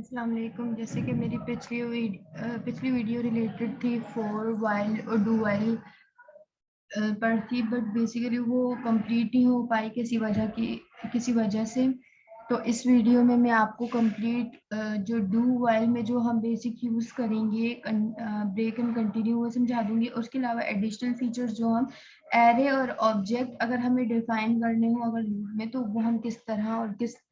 अस्सलाम वालेकुम। जैसे कि मेरी पिछली वीडियो रिलेटेड थी फॉर वाइल और डू वाइल पर थी, बट बेसिकली वो कंप्लीट नहीं हो पाई किसी वजह से। तो इस वीडियो में मैं आपको कंप्लीट जो डू वाइल में जो हम बेसिक यूज़ करेंगे ब्रेक एंड कंटिन्यू वो समझा दूंगी। उसके अलावा एडिशनल फीचर्स जो हम एरे और ऑब्जेक्ट अगर हमें डिफाइन करने हो अगर लूप में, तो वो हम किस तरह और किस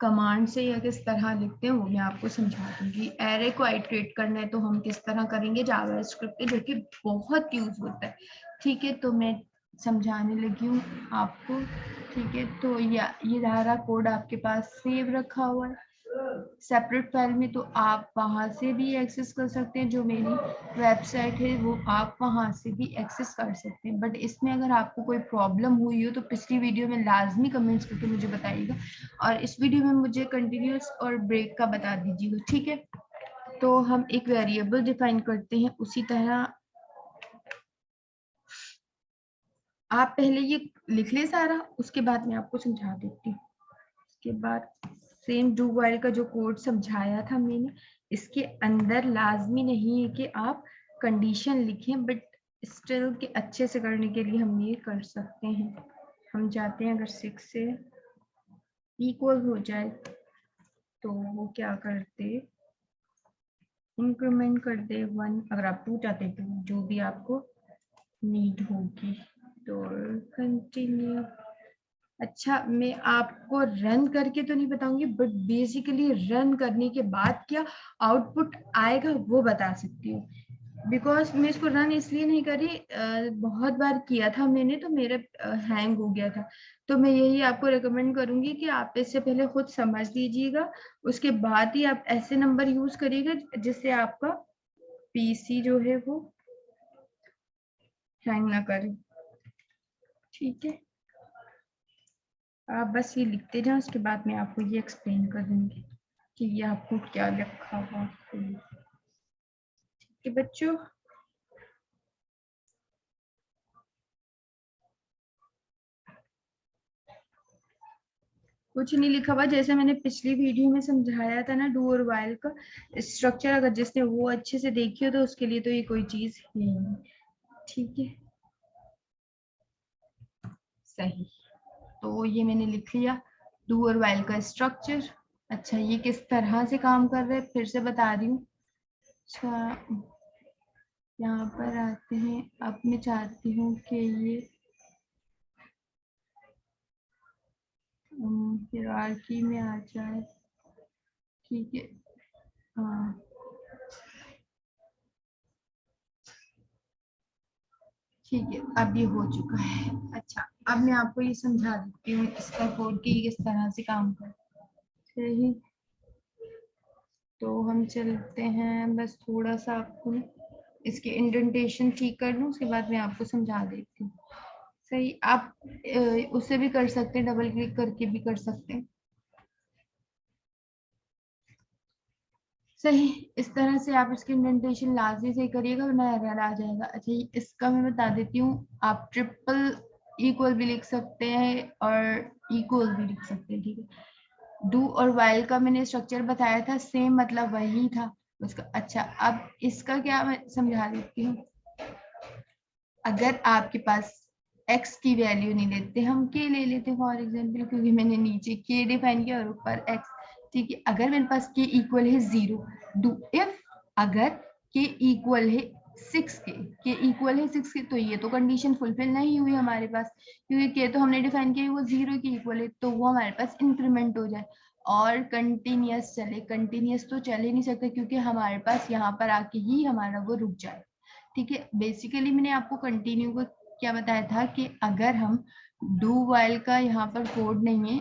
कमांड से या किस तरह लिखते हैं वो मैं आपको समझा दूंगी। एरे को आइटरेट करना है तो हम किस तरह करेंगे जावास्क्रिप्ट पे, जो कि बहुत यूज होता है। ठीक है, तो मैं समझाने लगी हूँ आपको। ठीक है, तो ये सारा कोड आपके पास सेव रखा हुआ है सेपरेट फाइल में, तो आप वहां से भी एक्सेस कर सकते हैं। जो मेरी वेबसाइट है वो आप वहां से भी एक्सेस कर सकते हैं। बट इसमें अगर आपको कोई प्रॉब्लम हुई हो तो पिछली वीडियो में लाजमी कमेंट्स करके मुझे बताइएगा, और इस वीडियो में मुझे कंटिन्यूअस और ब्रेक का बता दीजिएगा। ठीक है, तो हम एक वेरिएबल डिफाइन करते हैं उसी तरह। आप पहले ये लिख ले सारा, उसके बाद मैं आपको समझा देती हूँ। उसके बाद सेम डू वाइल का जो कोड समझाया था मैंने, इसके अंदर लाजमी नहीं है कि आप कंडीशन लिखें, बट स्टिल के अच्छे से करने के लिए हम ये कर सकते हैं। हम चाहते हैं अगर 6 से इक्वल हो जाए तो वो क्या करते, इंक्रीमेंट कर दे 1। अगर आप 2 चाहते हैं तो जो भी आपको नीड होगी, तो कंटिन्यू। अच्छा, मैं आपको रन करके तो नहीं बताऊंगी, बट बेसिकली रन करने के बाद क्या आउटपुट आएगा वो बता सकती हूँ। बिकॉज मैं इसको रन इसलिए नहीं करी, बहुत बार किया था मैंने तो मेरा हैंग हो गया था। तो मैं यही आपको रिकमेंड करूंगी कि आप इससे पहले खुद समझ लीजिएगा, उसके बाद ही आप ऐसे नंबर यूज करिएगा जिससे आपका पीसी जो है वो हैंग ना करे। ठीक है, आप बस ये लिखते जाओ, उसके बाद मैं आपको ये एक्सप्लेन कर दूंगी कि ये आपको क्या लिखा हुआ है। ठीक है बच्चों, कुछ नहीं लिखा हुआ, जैसे मैंने पिछली वीडियो में समझाया था ना डू और वाइल का स्ट्रक्चर। अगर जिसने वो अच्छे से देखी हो तो उसके लिए तो ये कोई चीज है नहीं। ठीक है, सही। तो ये मैंने लिख लिया डू और वाइल का स्ट्रक्चर। अच्छा, ये किस तरह से काम कर रहे हैं फिर से बता रही हूँ। अच्छा, यहाँ पर आते हैं। अब मैं चाहती हूँ कि ये हायरार्की में आ जाए। ठीक है, हाँ ठीक है, अब ये हो चुका है। अच्छा, अब मैं आपको ये समझा देती हूँ इसका कोड की किस तरह से काम कर सही। तो हम चलते हैं, बस थोड़ा सा आपको ना इसके इंडेंटेशन ठीक कर लूँ, उसके बाद मैं आपको समझा देती हूँ। सही, आप उससे भी कर सकते हैं, डबल क्लिक करके भी कर सकते हैं। सही, इस तरह से आप इसकी इंडेंटेशन लाजमी से करिएगा वरना एरर आ जाएगा। अच्छा, इसका मैं बता देती हूँ, आप ट्रिपल इक्वल भी लिख सकते हैं और इक्वल भी लिख सकते हैं। ठीक है, डू और वाइल का मैंने स्ट्रक्चर बताया था, सेम मतलब वही था उसका। अच्छा, अब इसका क्या मैं समझा देती हूँ। अगर आपके पास x की वैल्यू नहीं लेते, हम k ले लेते फॉर एग्जाम्पल, क्योंकि मैंने नीचे k डिफाइन किया और ऊपर x। ठीक है, अगर मेरे पास k इक्वल है 0, डू इफ अगर k इक्वल है 6 k इक्वल है 6 तो ये तो कंडीशन फुलफिल नहीं हुई हमारे पास, क्योंकि k तो हमने डिफाइन किया वो 0 के इक्वल है, तो वो हमारे पास इंक्रीमेंट हो जाए और कंटिन्यूअस चले। कंटिन्यूअस तो चल ही नहीं सकता क्योंकि हमारे पास यहाँ पर आके ही हमारा वो रुक जाए। ठीक है, बेसिकली मैंने आपको कंटिन्यू को क्या बताया था कि अगर हम डू वाइल का यहाँ पर कोड नहीं है,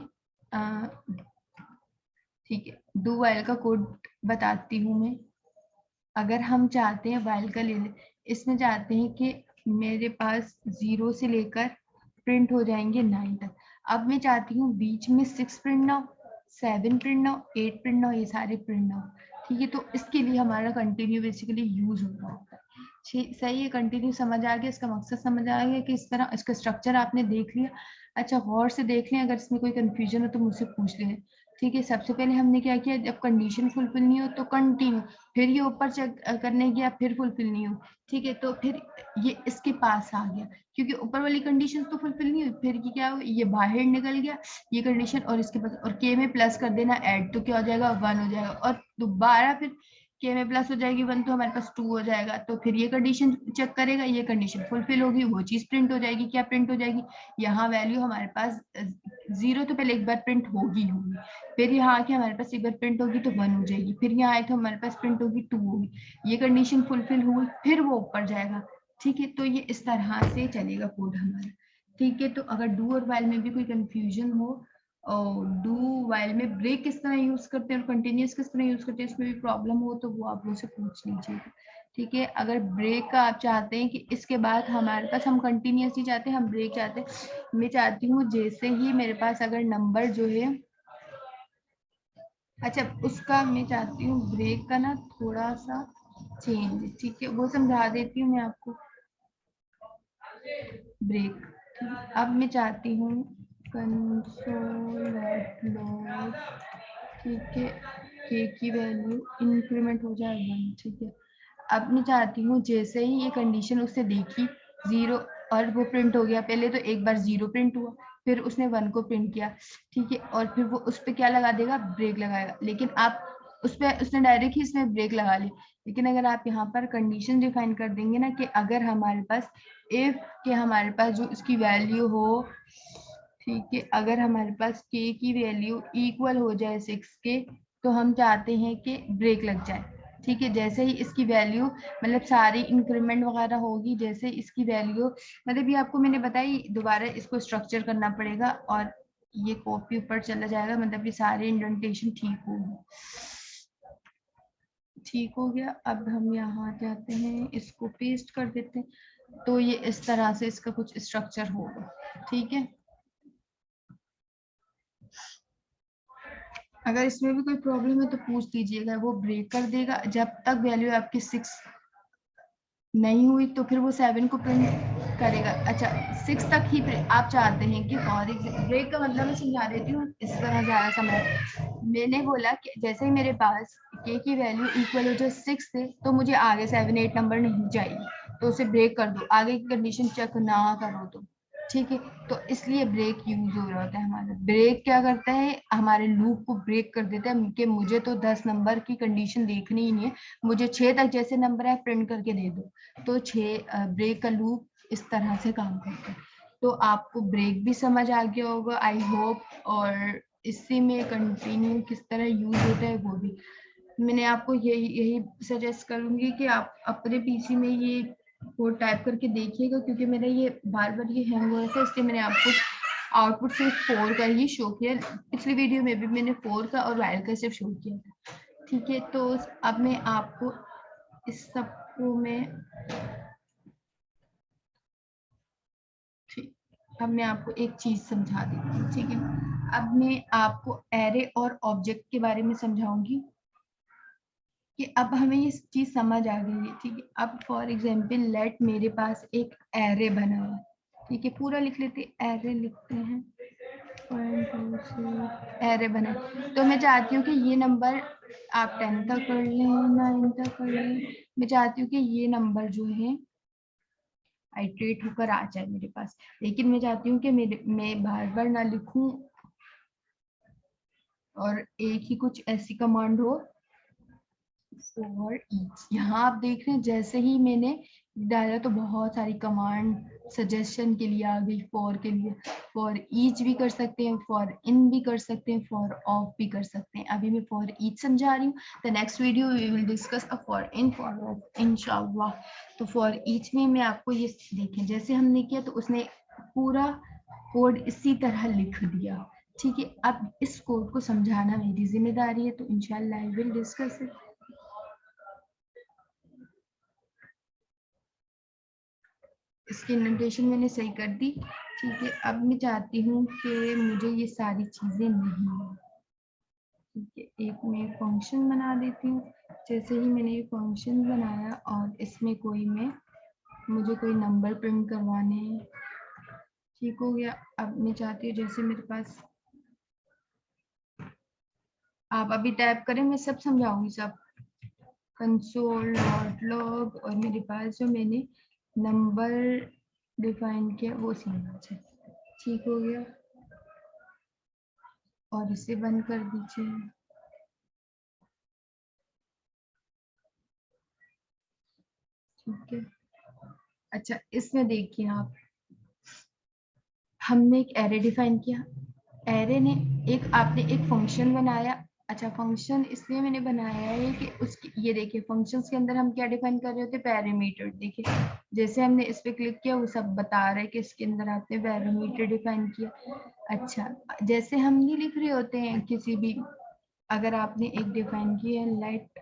ठीक है, डू वाइल का कोड बताती हूँ मैं। अगर हम चाहते हैं वाइल का ले लें, इसमें चाहते हैं कि मेरे पास 0 से लेकर प्रिंट हो जाएंगे 9 तक। अब मैं चाहती हूँ बीच में 6 प्रिंट ना हो, 7 प्रिंट ना हो, 8 प्रिंट ना हो, ये सारे प्रिंट ना हो। ठीक है, तो इसके लिए हमारा कंटिन्यू बेसिकली यूज होता है। सही है, कंटिन्यू समझ आ गया, इसका मकसद समझ आ गया कि इस तरह इसका स्ट्रक्चर आपने देख लिया। अच्छा, गौर से देख लें, अगर इसमें कोई कंफ्यूजन हो तो मुझसे पूछ लें। ठीक है, सबसे पहले हमने क्या किया, जब कंडीशन फुलफिल नहीं हो तो कंटिन्यू, फिर ये ऊपर चेक करने गया, फिर फुलफिल नहीं हो, ठीक है, तो फिर ये इसके पास आ गया, क्योंकि ऊपर वाली कंडीशन तो फुलफिल नहीं हुई, फिर ये क्या हो, ये बाहर निकल गया ये कंडीशन, और इसके पास, और के में प्लस कर देना ऐड, तो क्या हो जाएगा 1 हो जाएगा, और दोबारा फिर के में प्लस हो जाएगी 1, तो हमारे पास 2 हो जाएगा, तो फिर ये कंडीशन चेक करेगा, ये कंडीशन फुलफिल होगी, वो चीज प्रिंट हो जाएगी, क्या प्रिंट हो जाएगी, यहाँ वैल्यू हमारे पास 0 तो पहले एक बार प्रिंट होगी, फिर यहाँ आके हमारे पास एक बार प्रिंट होगी तो 1 हो जाएगी, फिर यहाँ आए तो हमारे पास प्रिंट होगी 2 होगी, ये कंडीशन फुलफिल हुई, फिर वो ऊपर जाएगा, ठीक है, तो ये इस तरह से चलेगा कोड हमारा, ठीक है। तो अगर डू और वाइल में भी कोई कंफ्यूजन हो, और डू वाइल में ब्रेक किस तरह यूज करते हैं और कंटिन्यूस किस तरह यूज करते हैं, इसमें भी प्रॉब्लम हो तो वो आप मुझसे पूछ लीजिएगा, ठीक है। अगर ब्रेक का आप चाहते हैं कि इसके बाद हमारे पास, हम कंटिन्यूस नहीं चाहते, हम ब्रेक चाहते हैं, मैं चाहती हूँ जैसे ही मेरे पास अगर नंबर जो है, अच्छा उसका मैं चाहती हूँ ब्रेक का ना थोड़ा सा चेंज, ठीक है, वो समझा देती हूँ मैं आपको। ब्रेक, अब मैं चाहती हूँ कंसोल डॉट लॉग, ठीक है, के की वैल्यू इंक्रीमेंट हो जाए 1, ठीक है। अब मैं चाहती हूँ जैसे ही ये कंडीशन उसने देखी 0 और वो प्रिंट हो गया, पहले तो एक बार 0 प्रिंट हुआ, फिर उसने 1 को प्रिंट किया, ठीक है, और फिर वो उस पर क्या लगा देगा, ब्रेक लगाएगा, लेकिन आप उस पर, उसने डायरेक्ट ही इसमें ब्रेक लगा ली, लेकिन अगर आप यहाँ पर कंडीशन डिफाइन कर देंगे ना कि अगर हमारे पास इफ के हमारे पास जो इसकी वैल्यू हो, ठीक है, अगर हमारे पास के की वैल्यू इक्वल हो जाए 6 के, तो हम चाहते हैं कि ब्रेक लग जाए, ठीक है, जैसे ही इसकी वैल्यू मतलब सारी इंक्रीमेंट वगैरह होगी, जैसे इसकी वैल्यू, मतलब ये आपको मैंने बताई, दोबारा इसको स्ट्रक्चर करना पड़ेगा, और ये कॉपी ऊपर चला जाएगा, मतलब ये सारे इंडेंटेशन ठीक होगी, ठीक हो गया। अब हम यहाँ जाते हैं, इसको पेस्ट कर देते हैं, तो ये इस तरह से इसका कुछ स्ट्रक्चर होगा, ठीक है। अगर इसमें भी कोई प्रॉब्लम है तो पूछ लीजिएगा, वो ब्रेक कर देगा जब तक वैल्यू आपकी 6 नहीं हुई, तो फिर वो 7 को प्रिंट करेगा, अच्छा 6 तक ही आप चाहते हैं कि, और ब्रेक का मतलब मैं समझा देती हूँ, इस तरह ज्यादा समझ, मैंने बोला कि जैसे ही मेरे पास के की वैल्यू इक्वल हो जाए 6 से, तो मुझे आगे 7 8 नंबर नहीं चाहिए, तो उसे ब्रेक कर दो, आगे की कंडीशन चेक ना करो तो, ठीक है, तो इसलिए ब्रेक यूज हो रहा होता है हमारा। ब्रेक क्या करता है, हमारे लूप को ब्रेक कर देता है कि मुझे तो 10 नंबर की कंडीशन देखनी ही नहीं है, मुझे 6 तक जैसे नंबर है प्रिंट करके दे दो, तो 6 ब्रेक का लूप इस तरह से काम करता है। तो आपको ब्रेक भी समझ आ गया होगा आई होप, और इसी में कंटिन्यू किस तरह यूज होता है वो भी मैंने आपको यही यही सजेस्ट करूंगी कि आप अपने पीसी में ये कोड टाइप करके देखिएगा, क्योंकि मेरा ये बार बार ये हैंग हो रहा था, इसलिए मैंने आपको आउटपुट सिर्फ 4 का ही शो किया, पिछली वीडियो में भी मैंने 4 का और वाइल का सिर्फ शो किया था, ठीक है। तो अब मैं आपको इस सबको मैं, ठीक, अब मैं आपको एक चीज समझा देती हूँ, ठीक है। अब मैं आपको एरे और ऑब्जेक्ट के बारे में समझाऊंगी कि अब हमें ये चीज समझ आ गई है, ठीक है। अब फॉर एग्जाम्पल लेट मेरे पास एक एरे बना हुआ है, ठीक है, पूरा लिख लेते, एरे लिखते हैं, 1 2 3 एरे बना, तो मैं चाहती हूँ कि ये नंबर आप 10 तक कर लें, 9 तक कर लें, मैं चाहती हूँ कि ये नंबर जो है आइट्रेट होकर आ जाए मेरे पास, लेकिन मैं चाहती हूँ कि मैं बार बार ना लिखूं, और एक ही कुछ ऐसी कमांड हो फॉर ईच। यहाँ आप देख रहे हैं जैसे ही मैंने डाला तो बहुत सारी कमांड सजेशन के लिए आ गई, फॉर के लिए, फॉर ईच भी कर सकते हैं, फॉर इन भी कर सकते हैं, फॉर ऑफ भी कर सकते हैं। अभी मैं फॉर ईच समझा रही हूँ, the next video we will discuss a for in, for of, इंशाल्लाह। तो फॉर ईच में मैं आपको ये देखें, जैसे हमने किया तो उसने पूरा कोड इसी तरह लिख दिया, ठीक है। अब इस कोड को समझाना मेरी जिम्मेदारी है, तो इंशाल्लाह आई विल डिस्कस इट। इसकी नोटेशन मैंने सही कर दी, ठीक है। अब मैं चाहती हूँ कि मुझे ये सारी चीजें नहीं, ठीक है, एक मैं फंक्शन बना देती हूँ। जैसे ही मैंने ये फंक्शन बनाया और इसमें कोई मैं, मुझे कोई नंबर प्रिंट करवाने हैं, ठीक हो गया। अब मैं चाहती हूँ जैसे मेरे पास आप अभी टाइप करें, मैं सब समझाऊंगी सब। console.log और मेरे पास जो मैंने नंबर डिफाइन किया वो सीधा है। ठीक हो गया, और इसे बंद कर दीजिए। ठीक है, अच्छा इसमें देखिए आप, हमने एक एरे डिफाइन किया, एरे ने एक, आपने एक फंक्शन बनाया। अच्छा फंक्शन इसलिए मैंने बनाया है कि उसकी, ये देखिए फंक्शंस के अंदर हम क्या डिफाइन कर रहे होते हैं, पैरामीटर। देखिए जैसे हमने इस पे क्लिक किया वो सब बता रहा है कि इसके अंदर आपने पैरामीटर डिफाइन किया। अच्छा जैसे हम नहीं लिख रहे होते हैं किसी भी, अगर आपने एक डिफाइन किया है लेट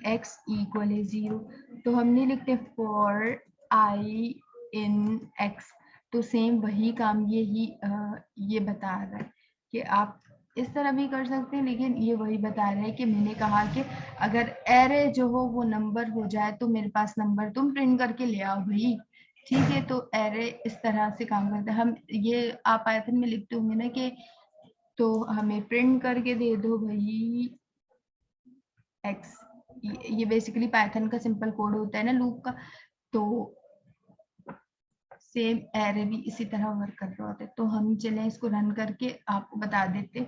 x इक्वल है 0, तो हम नहीं लिखते फॉर i इन x। तो सेम वही काम ये बता रहा है कि आप इस तरह भी कर सकते हैं, लेकिन ये वही बता रहा है कि मैंने कहा कि अगर एरे जो हो वो नंबर हो जाए तो मेरे पास नंबर तुम प्रिंट करके ले आओ भाई। ठीक है, तो एरे इस तरह से काम करता है। हम ये आप पाइथन में लिखते होंगे ना कि तो हमें प्रिंट करके दे दो भाई x। ये बेसिकली पाइथन का सिंपल कोड होता है ना लूप का। तो सेम एरे भी इसी तरह वर्क कर रहा होता है। तो हम चले इसको रन करके आपको बता देते।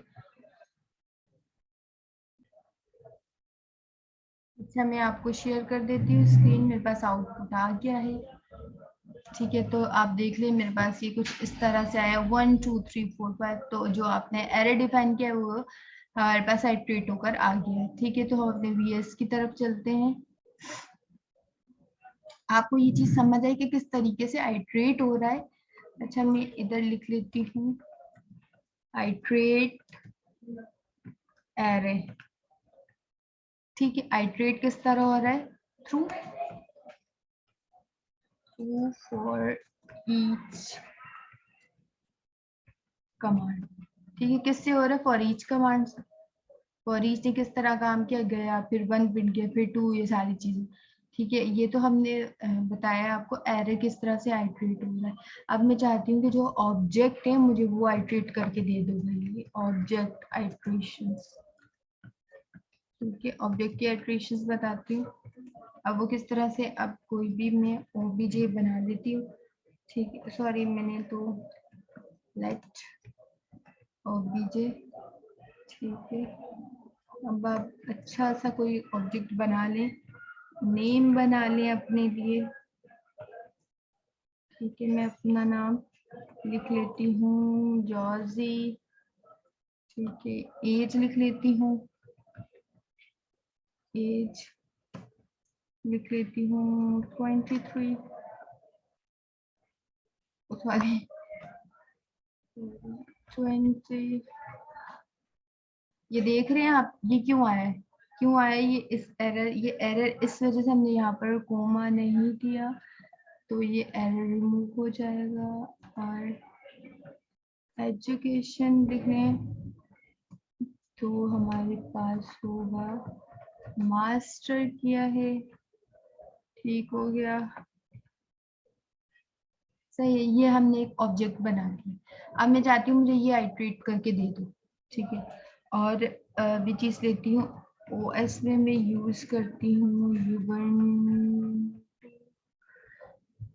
अच्छा मैं आपको शेयर कर देती हूँ स्क्रीन, मेरे पास आउटपुट आ गया है। ठीक है, तो आप देख लें मेरे पास ये कुछ इस तरह से आया 1 2 3 4 5। तो जो आपने एरे डिफाइन किया है वो हमारे पास आइट्रेट होकर आ गया है। ठीक है, तो हम अपने वीएस की तरफ चलते हैं। आपको ये चीज समझ आई कि किस तरीके से आइट्रेट हो रहा है। अच्छा मैं इधर लिख लेती हूँ आइट्रेट एरे। ठीक है, आइट्रेट किस तरह हो रहा है, थ्रू फॉर ईच कमांड। ठीक है, किससे हो रहा है, फॉर ईच कमांड से। फॉर ईच ने किस तरह काम किया, गया फिर 1 प्रिंट किया फिर 2, ये सारी चीजें। ठीक है, ये तो हमने बताया आपको एरे किस तरह से आइट्रेट हो रहा है। अब मैं चाहती हूँ कि जो ऑब्जेक्ट है मुझे वो आइट्रेट करके दे दो भाई, ऑब्जेक्ट आइट्रेशंस। ठीक है, ऑब्जेक्ट की आइट्रेशंस बताती हूँ। अब वो किस तरह से, अब कोई भी मैं ओबीजे बना लेती हूँ। ठीक है, सॉरी मैंने तो लेट ओबीजे। ठीक है, अब आप अच्छा सा कोई ऑब्जेक्ट बना लें, नेम बना लें अपने लिए। ठीक है, मैं अपना नाम लिख लेती हूँ जॉर्जी। ठीक है, एज लिख लेती हूँ, एज लिख लेती हूँ 23, सॉरी 20। ये देख रहे हैं आप, ये क्यों आया है, क्यों आया ये इस एरर, ये एरर इस वजह से हमने यहाँ पर कोमा नहीं दिया, तो ये एरर रिमूव हो जाएगा। और एजुकेशन लिखने तो हमारे पास होगा मास्टर किया है। ठीक हो गया, सही है, ये हमने एक ऑब्जेक्ट बना दिया। अब मैं चाहती हूँ मुझे ये आइट्रेट करके दे दो। ठीक है, और भी चीज लेती हूँ ओएस में मैं यूज करती हूँ यूबर्न।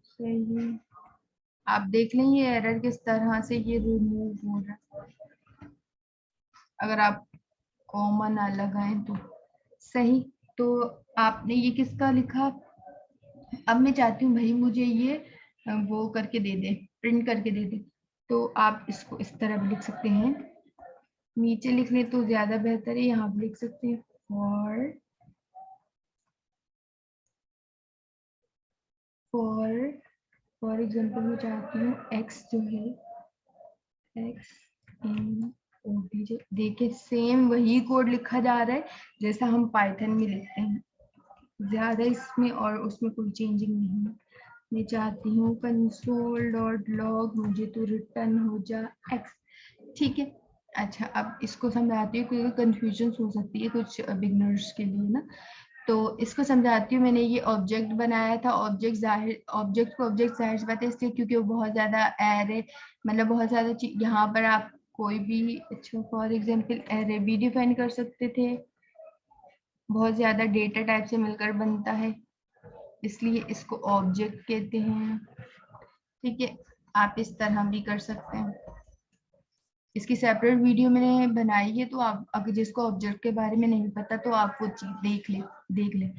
सही, आप देख लें ये एरर किस तरह से ये रिमूव हो रहा है अगर आप कॉमन ना लगाएं तो। सही, तो आपने ये किसका लिखा। अब मैं चाहती हूँ भाई मुझे ये वो करके दे दे, प्रिंट करके दे दे। तो आप इसको इस तरह भी लिख सकते हैं, नीचे लिख लें तो ज्यादा बेहतर है, यहाँ भी लिख सकते हैं फॉर एग्जाम्पल मैं चाहती हूँ एक्स जो है एक्स इन ओबीजे। देखिए सेम वही कोड लिखा जा रहा है जैसा हम पाइथन में लिखते हैं, ज्यादा इसमें और उसमें कोई चेंजिंग नहीं है। मैं चाहती हूँ console.log मुझे तो रिटर्न हो जा x। ठीक है, अच्छा अब इसको समझाती हूँ क्योंकि कंफ्यूजन हो सकती है कुछ बिगनर्स के लिए ना। तो इसको समझाती हूँ, मैंने ये ऑब्जेक्ट बनाया था, ऑब्जेक्ट जाहिर, ऑब्जेक्ट को ऑब्जेक्ट जाहिर सी बात है इसलिए क्योंकि वो बहुत ज्यादा एरे, मतलब बहुत ज्यादा यहाँ पर आप कोई भी, अच्छा फॉर एग्जांपल एरे भी डिफाइन कर सकते थे, बहुत ज्यादा डेटा टाइप से मिलकर बनता है इसलिए इसको ऑब्जेक्ट कहते हैं। ठीक है, आप इस तरह भी कर सकते हैं। इसकी सेपरेट वीडियो मैंने बनाई है, तो आप अगर जिसको ऑब्जेक्ट के बारे में नहीं पता तो आप वो चीज देख ले।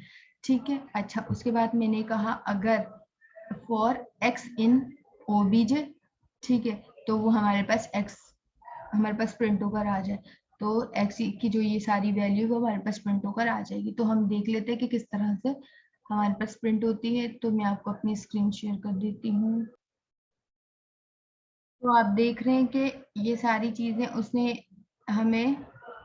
ठीक है, अच्छा उसके बाद मैंने कहा अगर फॉर एक्स इन ओबीजे, ठीक है, तो वो हमारे पास एक्स हमारे पास प्रिंट होकर आ जाए, तो एक्स की जो ये सारी वैल्यू वो हमारे पास प्रिंट होकर आ जाएगी। तो हम देख लेते हैं कि किस तरह से हमारे पास प्रिंट होती है। तो मैं आपको अपनी स्क्रीन शेयर कर देती हूँ। तो आप देख रहे हैं कि ये सारी चीजें उसने हमें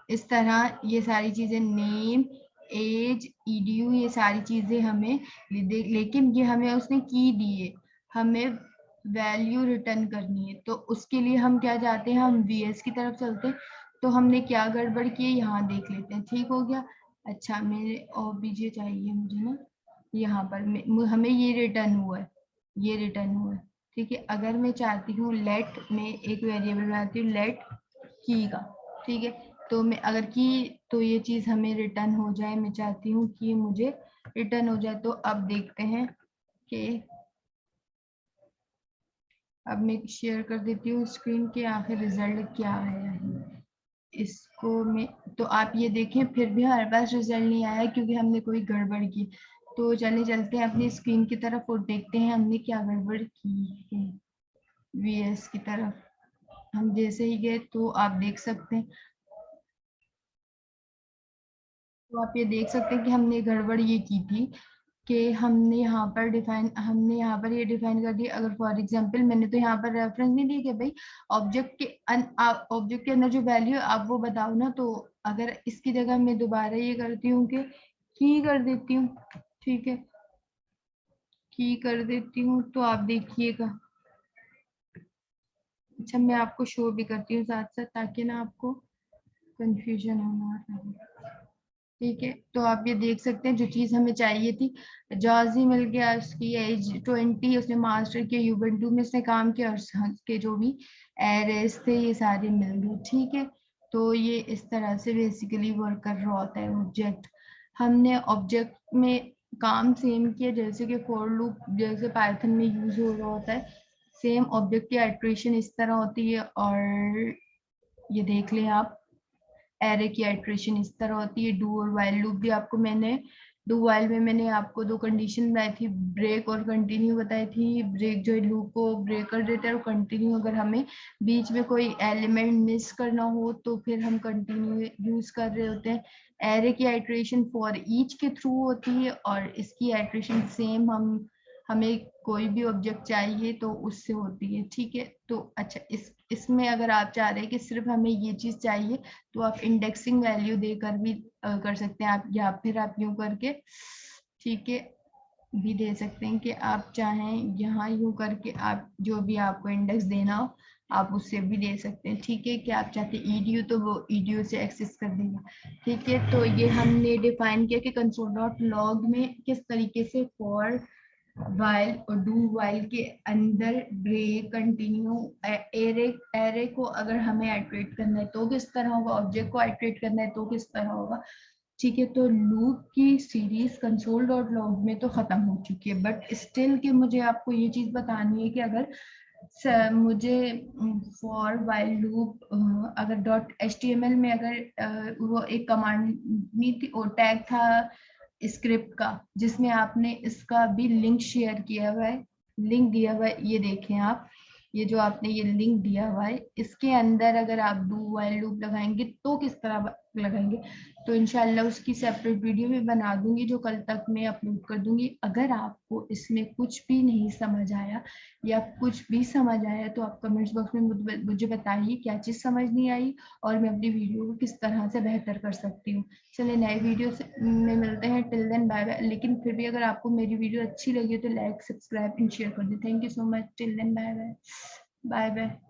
इस तरह ये सारी चीजें नेम, एज, ईडीयू, ये सारी चीजें हमें लेकिन ये हमें उसने की दी है, हमें वैल्यू रिटर्न करनी है। तो उसके लिए हम क्या चाहते हैं, हम वीएस की तरफ चलते हैं। तो हमने क्या गड़बड़ की है यहाँ देख लेते हैं। ठीक हो गया। अच्छा मेरे ओबीजे चाहिए मुझे ना, यहाँ पर हमें ये रिटर्न हुआ है, ये रिटर्न हुआ है। ठीक है, अगर मैं चाहती हूँ लेट में एक वेरिएबल बनाती हूँ लेट की का, ठीक है, तो मैं अगर की तो ये चीज हमें रिटर्न हो जाए, मैं चाहती हूँ कि मुझे रिटर्न हो जाए। तो अब देखते हैं कि अब मैं शेयर कर देती हूँ स्क्रीन के आखिर रिजल्ट क्या आया है इसको मैं। तो आप ये देखें फिर भी हमारे पास रिजल्ट नहीं आया क्योंकि हमने कोई गड़बड़ की। तो चलते हैं अपनी स्क्रीन की तरफ और देखते हैं हमने क्या गड़बड़ की है। वीएस की तरफ हम जैसे ही गए तो आप देख सकते हैं, तो आप ये देख सकते हैं कि हमने गड़बड़ ये की थी कि हमने यहाँ पर ये डिफाइन कर दिया। अगर फॉर एग्जांपल मैंने तो यहाँ पर रेफरेंस नहीं दी कि भाई ऑब्जेक्ट के अंदर जो वैल्यू है आप वो बताओ ना। तो अगर इसकी जगह मैं दोबारा ये करती हूँ कि की कर देती हूँ, ठीक है, की कर देती हूँ, तो आप देखिएगा। अच्छा मैं आपको शो भी करती हूँ साथ साथ ताकि ना आपको कंफ्यूजन होना रहे। ठीक है, तो आप ये देख सकते हैं जो चीज हमें चाहिए थी, जॉजी मिल गया, उसकी एज 20, उसने मास्टर किया यूबेंटू में उसने काम किया और के जो भी एरेस थे ये सारे मिल गए। ठीक है, तो ये इस तरह से बेसिकली वर्क कर रहा होता है ऑब्जेक्ट। हमने ऑब्जेक्ट में काम सेम किया जैसे कि फॉर लूप जैसे पाइथन में यूज हो रहा होता है, सेम ऑब्जेक्ट की आइट्रेशन इस तरह होती है। और ये देख लें आप, एरे की आइट्रेशन इस तरह होती है। डू और वाइल लूप भी आपको मैंने डू वाइल में मैंने आपको दो कंडीशन बताई थी, ब्रेक और कंटिन्यू बताई थी। ब्रेक जो है लूप को ब्रेक कर देता है और कंटिन्यू अगर हमें बीच में कोई एलिमेंट मिस करना हो तो फिर हम कंटिन्यू यूज कर रहे होते हैं। एरे की आइट्रेशन फॉर ईच के थ्रू होती है और इसकी आइट्रेशन सेम हमें कोई भी ऑब्जेक्ट चाहिए तो उससे होती है। ठीक है, तो अच्छा इसमें अगर आप चाह रहे हैं कि सिर्फ हमें ये चीज चाहिए तो आप इंडेक्सिंग वैल्यू देकर भी कर सकते हैं आप, या फिर आप यूं करके, ठीक है, भी दे सकते हैं कि आप चाहें यहाँ यूं करके आप जो भी आपको इंडेक्स देना हो आप उससे भी दे सकते हैं। ठीक है, कि आप चाहते हैं ईडीयू तो वो ईडीयू से एक्सेस कर देगा। ठीक है, तो ये हमने डिफाइन किया कि कंसोल डॉट लॉग में किस तरीके से फॉर वाइल और डू वाइल के अंदर ब्रेक कंटिन्यू एरे को अगर हमें आइट्रेट करना है तो किस तरह होगा, ऑब्जेक्ट को आइट्रेट करना है तो किस तरह होगा। ठीक है, तो लूप की सीरीज कंसोल डॉट लॉग में तो खत्म हो चुकी है, बट स्टिल कि मुझे आपको ये चीज बतानी है कि अगर मुझे फॉर वाइल लूप अगर डॉट एचटीएमएल में अगर वो एक कमांड नहीं थी और टैग था स्क्रिप्ट का जिसमें आपने इसका भी लिंक शेयर किया हुआ है, लिंक दिया हुआ है, ये देखें आप, ये जो आपने ये लिंक दिया हुआ है इसके अंदर अगर आप डू वाइल लूप लगाएंगे तो किस तरह लगाएंगे। तो इंशाल्लाह उसकी सेपरेट वीडियो भी बना दूंगी जो कल तक मैं अपलोड कर दूंगी। अगर आपको इसमें कुछ भी नहीं समझ आया या कुछ भी समझ आया तो आप कमेंट्स बॉक्स में मुझे बताइए क्या चीज़ समझ नहीं आई और मैं अपनी वीडियो को किस तरह से बेहतर कर सकती हूँ। चलिए नए वीडियो में मिलते हैं, टिल देन बाय बाय। लेकिन फिर भी अगर आपको मेरी वीडियो अच्छी लगी तो लाइक सब्सक्राइब एंड शेयर कर दें। Thank you so much, till then bye bye, bye bye.